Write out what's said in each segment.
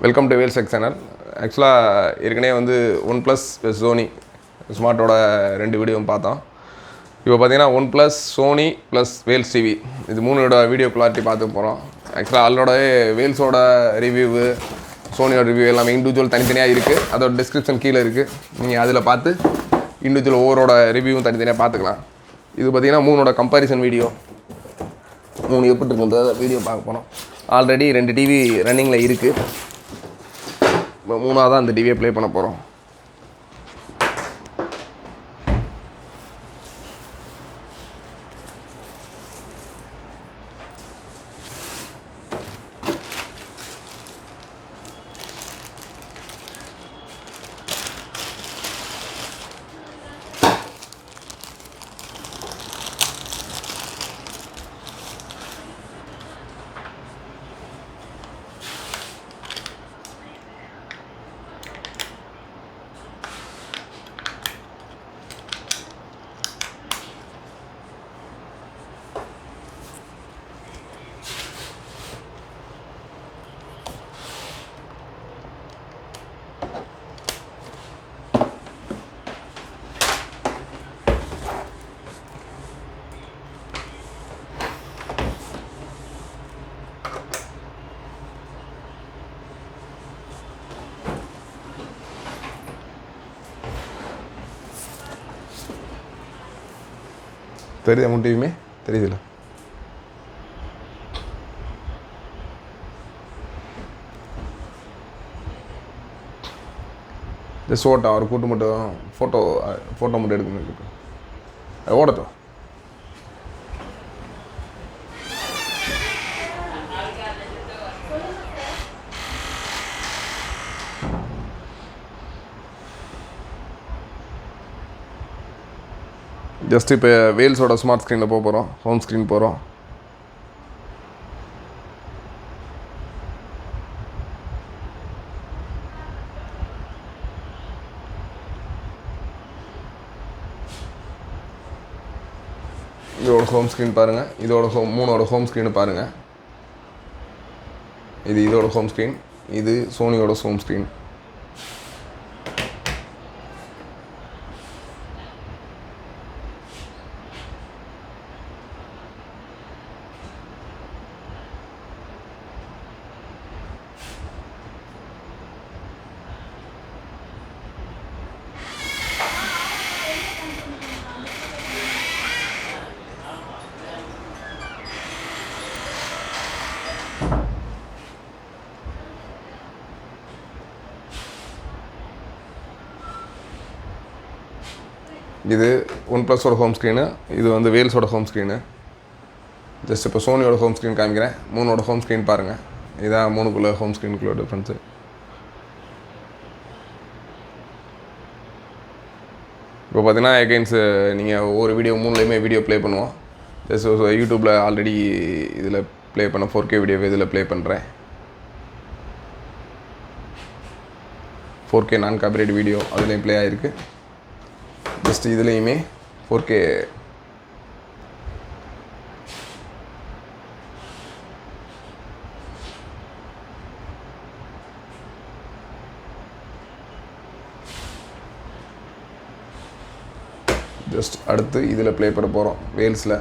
Welcome to வேல்செக் channel. ஆக்சுவலாக ஏற்கனவே வந்து ஒன் ப்ளஸ் சோனி ஸ்மார்ட்டோட 2 வீடியோவும் பார்த்தோம். இப்போ பார்த்தீங்கன்னா one plus Sony plus Wells TV இது 3ஓட வீடியோ குவாலிட்டி பார்த்து போகிறோம். ஆக்சுவலாக அதோடவே வேல்ஸோட ரிவ்யூவு சோனியோட ரிவ்யூ எல்லாமே இண்டிவிஜுவல் தனித்தனியாக இருக்குது. அதோட டிஸ்கிரிப்ஷன் கீழே இருக்குது. நீங்கள் அதில் பார்த்து இண்டிவிஜுவல் ஒவ்வொருட ரிவ்யூவும் தனித்தனியாக பார்த்துக்கலாம். இது பார்த்தீங்கன்னா 3ஓட கம்பேரிசன் வீடியோ. 3 எப்படி இருக்குன்ற வீடியோ பார்க்க போகிறோம். ஆல்ரெடி 2 டிவி ரன்னிங்கில் இருக்குது. இப்போ 3ஆவது தான் அந்த டிவியை ப்ளே பண்ண போகிறோம். தெரியுது மூணு டிவியுமே தெரியுதுல்ல. ஜஸ்ட் ஓட்டம் அவர் கூட்டு மட்டும் ஃபோட்டோ மட்டும் எடுக்கணும். அது ஓடட்டும். ஜஸ்ட் இப்போ வேல்ஸோட ஸ்மார்ட் ஸ்க்ரீனில் போகிறோம். ஹோம் ஸ்க்ரீன் போகிறோம். இதோட ஹோம் ஸ்க்ரீன் பாருங்கள். இதோட 3ஓட ஹோம் ஸ்க்ரீனு பாருங்கள். இது இதோட ஹோம் ஸ்க்ரீன். இது சோனியோட ஹோம் ஸ்க்ரீன். இது ஒன் ப்ளஸோட ஹோம் ஸ்க்ரீனு. இது வந்து வேல்ஸோட ஹோம் ஸ்க்ரீனு. ஜஸ்ட் இப்போ சோனியோட ஹோம் ஸ்க்ரீன் காமிக்கிறேன். 3ஓட ஹோம் ஸ்க்ரீன் பாருங்கள். இதான் 3க்குள்ளே ஹோம் ஸ்க்ரீனுக்குள்ளே டிஃப்ரென்ஸு. இப்போ பார்த்தீங்கன்னா எகைன்ஸு நீங்கள் ஒவ்வொரு வீடியோ 3லேயுமே வீடியோ ப்ளே பண்ணுவோம். ஜஸ்ட் யூடியூப்பில் ஆல்ரெடி இதில் ப்ளே பண்ண 4K வீடியோவை இதில் ப்ளே பண்ணுறேன். 4K நான் காப்பிரைட் வீடியோ அதுலேயும் ப்ளே ஆகிருக்கு. ஜஸ்ட் இதுலேயுமே 4K ஜஸ்ட் அடுத்து இதில் ப்ளே பண்ண போகிறோம் வேல்ஸில்.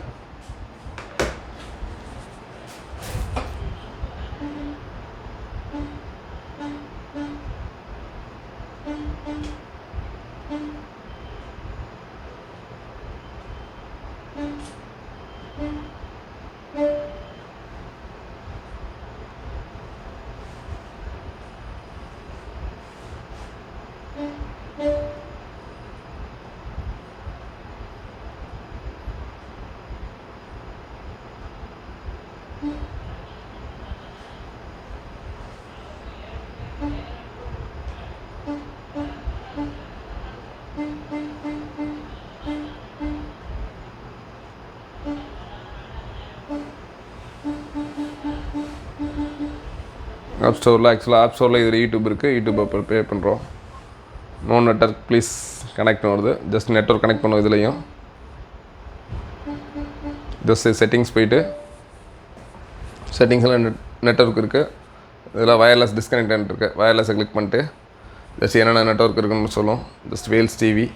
ஆப் ஸ்டோரில் ஆப் ஸ்டோரில் இதில் யூடியூப் இருக்குது. யூடியூப் அப்போ பே பண்ணுறோம். நோ நெட்வொர்க் ப்ளீஸ் கனெக்ட்னு வருது. ஜஸ்ட் நெட்வொர்க் கனெக்ட் பண்ணுவோம். இதுலேயும் ஜஸ்ட் செட்டிங்ஸ் போயிட்டு செட்டிங்ஸில் நெட்வொர்க் இருக்குது. இதில் வயர்லெஸ் டிஸ்கனெக்ட் இருக்குது. வயர்லெஸை கிளிக் பண்ணிட்டு ஜஸ்ட் என்னென்ன நெட்வொர்க் இருக்குன்னு சொல்லும். Just Wells TV.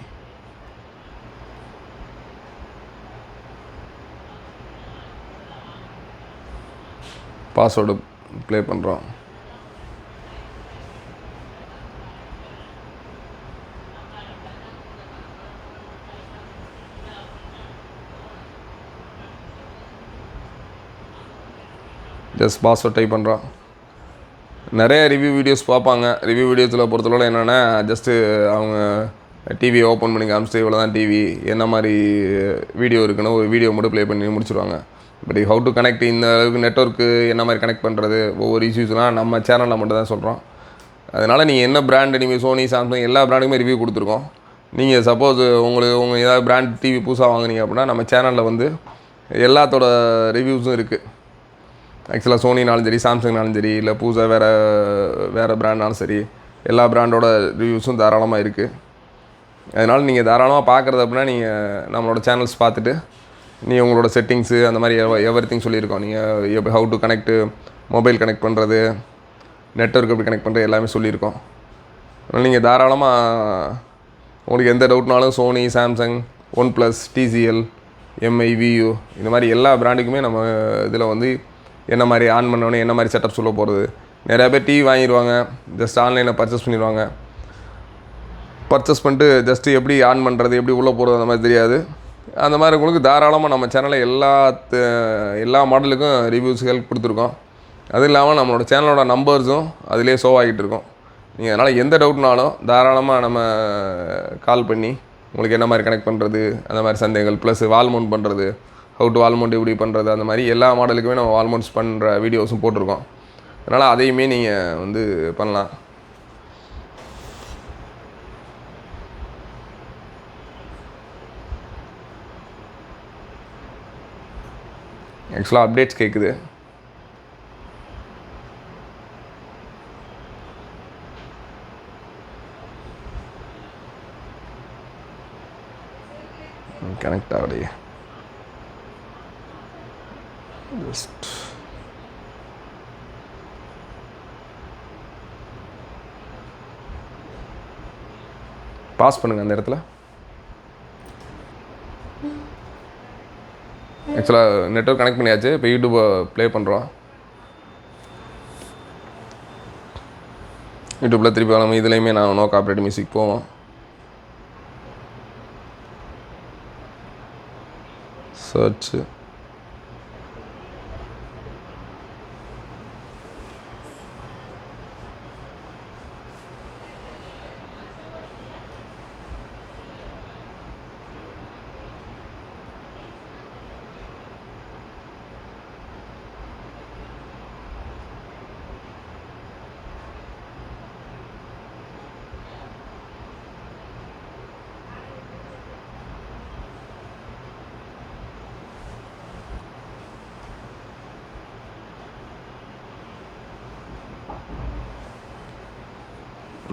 Password play பண்ணுறோம். ஜஸ்ட் பாஸ்வேர்ட் டைப் பண்ணுறோம். நிறைய ரிவ்யூ வீடியோஸ் பார்ப்பாங்க. ரிவ்யூ வீடியோஸில் பொறுத்தளவு என்னென்னா ஜஸ்ட்டு அவங்க டிவியை ஓப்பன் பண்ணி காமிச்சிட்டு இவ்வளோ தான் டிவி, என்ன மாதிரி வீடியோ இருக்குன்னு ஒரு வீடியோ மட்டும் ப்ளே பண்ணி முடிச்சுடுவாங்க. பட் ஹவு டு கனெக்ட், இந்த அளவுக்கு நெட்வொர்க்கு என்ன மாதிரி கனெக்ட் பண்ணுறது, ஒவ்வொரு இஷ்யூஸ்லாம் நம்ம சேனலில் மட்டும் தான் சொல்கிறோம். அதனால் நீங்கள் என்ன பிராண்டு, நீங்கள் சோனி, சாம்சங் எல்லா பிராண்டுக்குமே ரிவ்யூ கொடுத்துருக்கோம். நீங்கள் சப்போஸ் உங்கள் ஏதாவது பிராண்ட் டிவி புதுசாக வாங்குனீங்க அப்படின்னா நம்ம சேனலில் வந்து எல்லாத்தோட ரிவ்யூஸும் இருக்குது. ஆக்சுவலாக சோனினாலும் சரி, சாம்சங்னாலும் சரி, இல்லை புதுசாக வேறு பிராண்ட்னாலும் சரி, எல்லா பிராண்டோட ரிவ்யூஸும் தாராளமாக இருக்குது. அதனால் நீங்கள் தாராளமாக பார்க்குறது அப்படின்னா நீங்கள் நம்மளோட சேனல்ஸ் பார்த்துட்டு நீங்கள் உங்களோட செட்டிங்ஸு அந்த மாதிரி எவ்ரிதிங் சொல்லியிருக்கோம். நீங்கள் how to connect, mobile connect பண்ணுறது, நெட்வொர்க் எப்படி கனெக்ட் பண்ணுறது எல்லாமே சொல்லியிருக்கோம். அதனால் நீங்கள் தாராளமாக உங்களுக்கு எந்த டவுட்னாலும் Sony, Samsung, OnePlus, TCL, Mi, Vu இந்த மாதிரி எல்லா பிராண்டுக்குமே நம்ம இதில் வந்து என்ன மாதிரி ஆன் பண்ணோன்னே என்ன மாதிரி செட்டப் சொல்ல போகிறது. நிறையா பேர் டிவி வாங்கிடுவாங்க, ஜஸ்ட் ஆன்லைனில் பர்ச்சேஸ் பண்ணிடுவாங்க. பர்ச்சேஸ் பண்ணிட்டு ஜஸ்ட்டு எப்படி ஆன் பண்ணுறது, எப்படி உள்ளே போகிறது அந்த மாதிரி தெரியாது. அந்த மாதிரி உங்களுக்கு தாராளமாக நம்ம சேனலில் எல்லா மாடலுக்கும் ரிவ்யூஸ் ஹெல்ப் கொடுத்துருக்கோம். அதுவும் இல்லாமல் நம்மளோட சேனலோட நம்பர்ஸும் அதிலே ஷோ ஆகிட்டு இருக்கோம். நீங்கள் அதனால் எந்த டவுட்னாலும் தாராளமாக நம்ம கால் பண்ணி உங்களுக்கு என்ன மாதிரி கனெக்ட் பண்ணுறது, அந்த மாதிரி சந்தேகங்கள், ப்ளஸ் வால் மவுண்ட் பண்ணுறது, ஹவு டு வால் மவுண்ட் எப்படி பண்ணுறது, அந்த மாதிரி எல்லா மாடலுக்குமே நம்ம வால் மவுண்ட்ஸ் பண்ணுற வீடியோஸும் போட்டிருக்கோம். அதனால் அதையுமே நீங்கள் வந்து பண்ணலாம். ஆக்சுவலாக அப்டேட்ஸ் கேட்குது. கனெக்ட் ஆகலையே. ஜஸ்ட் பாஸ் பண்ணுங்கள் அந்த இடத்துல. ஆக்சுவலாக நெட்வொர்க் கனெக்ட் பண்ணியாச்சு. இப்போ யூடியூப்பை ப்ளே பண்ணுறோம். யூடியூப்பில் திருப்பி நம்ம இதுலேயுமே நான் நோ காப்பிரைட் மியூசிக் போவோம். Church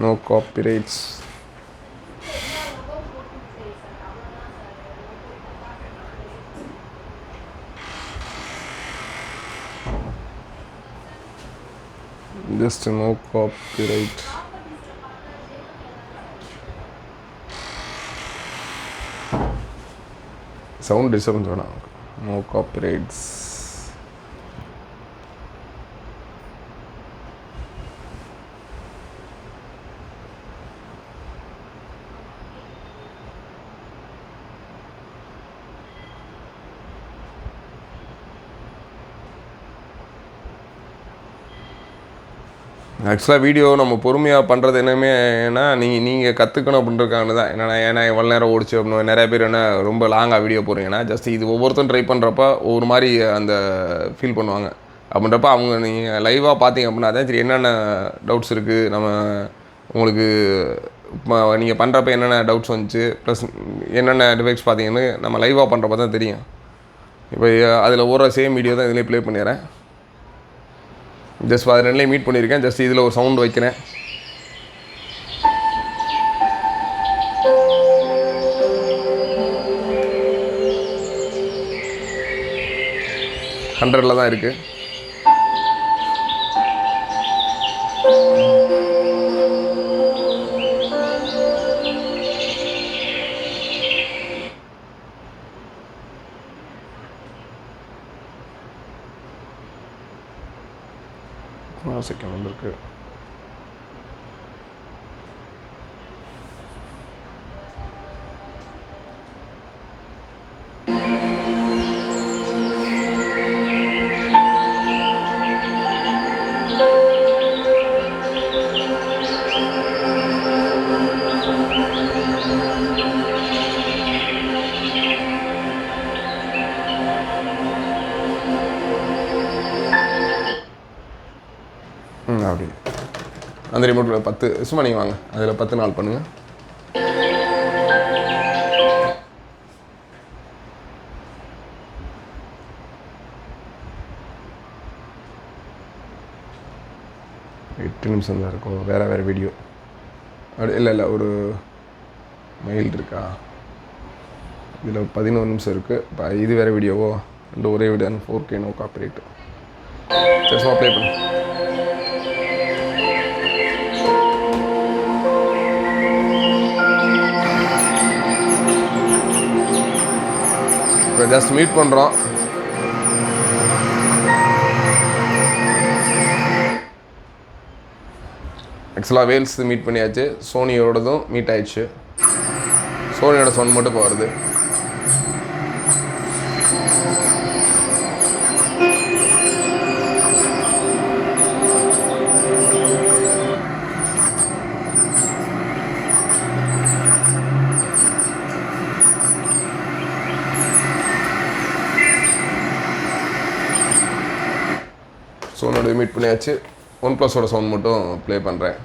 no copyrights. Just no copyright. Sound disturbance வேணாம். No copyrights. ஆக்சுவலாக வீடியோ நம்ம பொறுமையாக பண்ணுறது என்னமே ஏன்னா நீங்கள் கற்றுக்கணும் அப்படின்றதுக்காக தான். ஏன்னா எவ்வளோ நேரம் ஓடிச்சு அப்படின்னு நிறைய பேர் என்ன ரொம்ப லாங்காக வீடியோ போடுறீங்கன்னா ஜஸ்ட் இது ஒவ்வொருத்தரும் ட்ரை பண்ணுறப்ப ஒவ்வொரு மாதிரி அந்த ஃபீல் பண்ணுவாங்க. அப்படின்றப்ப அவங்க நீங்கள் லைவாக பார்த்தீங்க அப்படின்னா தான் சரி என்னென்ன டவுட்ஸ் இருக்குது, நம்ம உங்களுக்கு நீங்கள் பண்ணுறப்ப என்னென்ன டவுட்ஸ் வந்துச்சு, ப்ளஸ் என்னென்ன டிஃபெக்ட்ஸ் பார்த்தீங்கன்னு நம்ம லைவாக பண்ணுறப்ப தான் தெரியும். இப்போ அதில் ஒரு சேம் வீடியோ தான் இதிலே ப்ளே பண்ணிடுறேன். ஜஸ்ட் அது ரெண்டுலேயும் மீட் பண்ணியிருக்கேன். ஜஸ்ட் இதில் ஒரு சவுண்ட் வைக்கிறேன். ஹண்ட்ரடில் தான் இருக்குது. செகண்ட் வந்திருக்கு. அப்படி அந்த ரிமோட்டில் 10 சும்மா நீங்கள் வாங்க, அதில் 10 நாள் பண்ணுங்கள். எட்டு நிமிஷம் தான் இருக்கும். வேறு வீடியோ அப்படி இல்லை ஒரு மெயில் இருக்கா, இதில் 11 நிமிஷம் இருக்குது. இப்போ இது வேறு வீடியோவோ, ரெண்டு ஒரே வீடியோ 4K நோ காப்பிரைட்டு. சும்மா ப்ளே பண்ணு. இப்போ ஜஸ்ட் மீட் பண்ணுறோம். ஆக்சுவலாக வேல்ஸ் மீட் பண்ணியாச்சு, சோனியோடதும் மீட் ஆயிடுச்சு. சோனியோட சவுண்ட் மட்டும் இப்போ வருது. சோனியோட மீட் பண்ணியாச்சு. OnePlusஓட சவுண்ட் மட்டும் ப்ளே பண்ணுறேன்.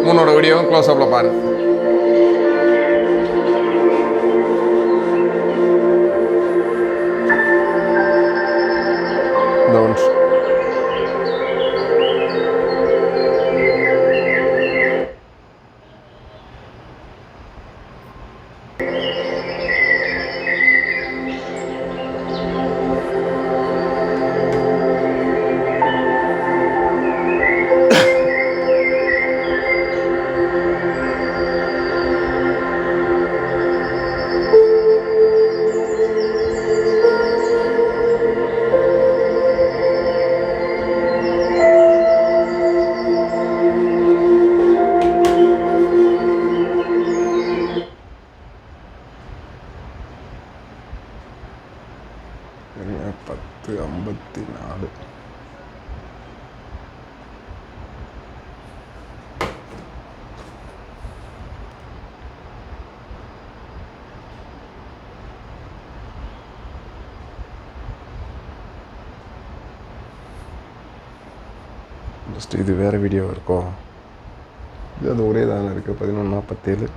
மூணோட வீடியோவும் க்ளோஸ் அப்பில் பாருங்கள். இந்த ஒன்று சரிங்க. 10:54. ஜஸ்ட் இது வேறு வீடியோ இருக்கும். இது அது ஒரே தானே இருக்குது. 11:47.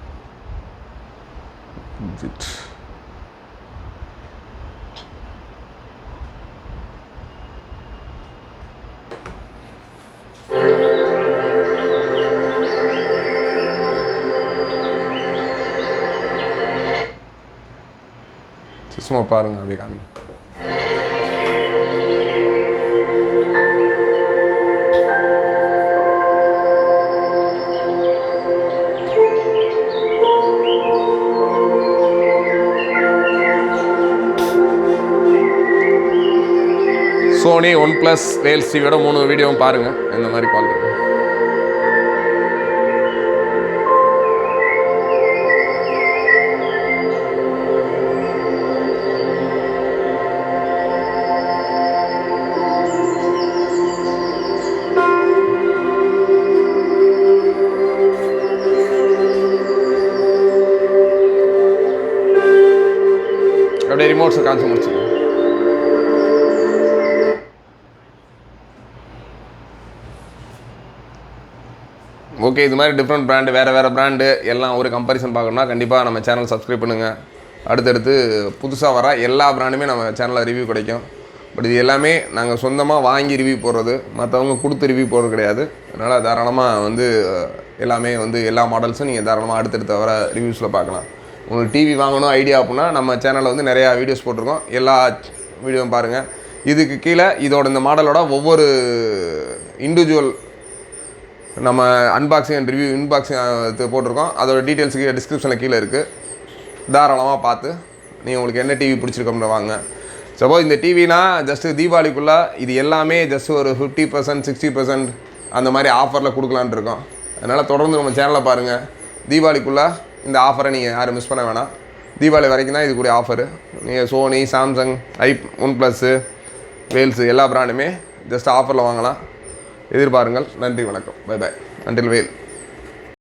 சும்மா பாருங்கள், அப்படியே காமி. சோனி, OnePlus, வேல்ஸ் டிவியோட 3 வீடியோவும் பாருங்கள். இந்த மாதிரி குவாலிட்டி. அப்படியே ரிமோட்ஸை காமிச்சு முடிச்சுக்கோங்க. ஓகே, இது மாதிரி டிஃப்ரெண்ட் பிராண்டு, வேறு பிராண்டு எல்லாம் ஒரு கம்பேரிசன் பார்க்கணுன்னா கண்டிப்பாக நம்ம சேனல் சப்ஸ்கிரைப் பண்ணுங்கள். அடுத்தடுத்து புதுசாக வர எல்லா பிராண்டுமே நம்ம சேனலில் ரிவ்யூ கிடைக்கும். பட் இது எல்லாமே நாங்கள் சொந்தமாக வாங்கி ரிவ்யூ போடுறது, மற்றவங்க கொடுத்து ரிவ்யூ போடுறது கிடையாது. அதனால் தாராளமாக வந்து எல்லாமே வந்து எல்லா மாடல்ஸும் நீங்கள் தாராளமாக அடுத்தடுத்து வர ரிவ்யூஸில் பார்க்கலாம். உங்களுக்கு டிவி வாங்கணும் ஐடியா அப்படின்னா நம்ம சேனலில் வந்து நிறையா வீடியோஸ் போட்டிருக்கோம், எல்லா வீடியோவும் பாருங்கள். இதுக்கு கீழே இதோட இந்த மாடலோட ஒவ்வொரு இண்டிவிஜுவல் நம்ம அன்பாக்சிங் அண்ட் ரிவ்யூ போட்டிருக்கோம். அதோட டீட்டெயில்ஸுக்கு டிஸ்கிரிப்ஷனில் கீழே இருக்குது. தாராளமாக பார்த்து நீங்கள் உங்களுக்கு என்ன டிவி பிடிச்சிருக்கோம்னு வாங்க. சப்போஸ் இந்த டிவினா ஜஸ்ட்டு தீபாவளிக்குள்ளே இது எல்லாமே ஜஸ்ட் ஒரு 50%, 60% அந்த மாதிரி ஆஃபரில் கொடுக்கலான்ட்டு இருக்கோம். அதனால் தொடர்ந்து நம்ம சேனலை பாருங்கள். தீபாவளிக்குள்ளே இந்த ஆஃபரை நீங்கள் யாரும் மிஸ் பண்ண வேணாம். தீபாவளி வரைக்கும் தான் இது கூட ஆஃபரு. நீங்கள் சோனி, சாம்சங், OnePlus, வேல்ஸு எல்லா பிராண்டுமே ஜஸ்ட் ஆஃபரில் வாங்கலாம். எதிர்பாருங்கள். நன்றி, வணக்கம். Bye bye. அன்டில் வேல்.